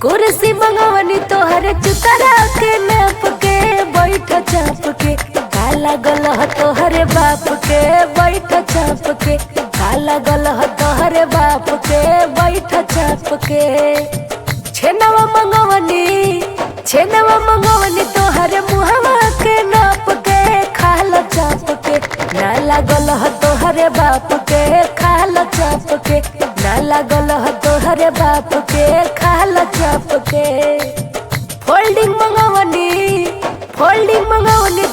कुर्सी मंगवनी तोहरे चुतरा के नाप के बैठ चाप के काला गलह तोहरे बाप के बैठ चाप के काला गलह तोहरे बाप के बैठ चाप के छेनवा मंगवनी तोहरे मुहवा के नाप के खाला चाप के नाला गलह तोहरे बाप के खाला चाप के नाला गलह तोहरे बाप के खाला चाप के फोल्डिंग मंगवनी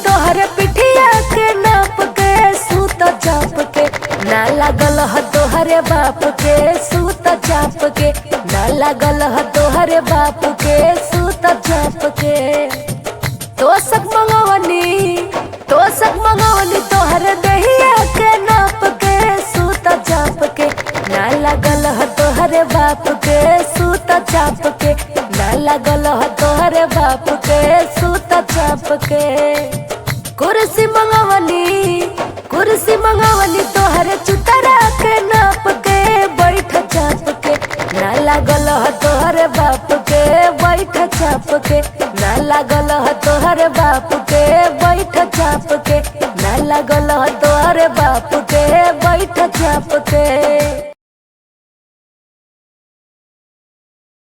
तोहरे पिठिया के नाप के सूत चाप के नाला गलह तोहरे बाप के सूत चाप के नाला गलह तोहरे बाप के सूत चाप के तोसक मंगवनी तोहरे दहिया के नाप के सूत चाप के नाला गलह तोहरे बाप के सूत चाप के नाला गलह तोहरे बाप के सूत चाप के कुर्सी मंगवनी तोहरे चुतरा के नाप के बैठ चाप के नाला गलह तोहरे बाप के बैठ चाप के नाला गलह तोहरे बाप के बैठ चाप के नाला गलह तोहरे बाप के बैठ चाप के।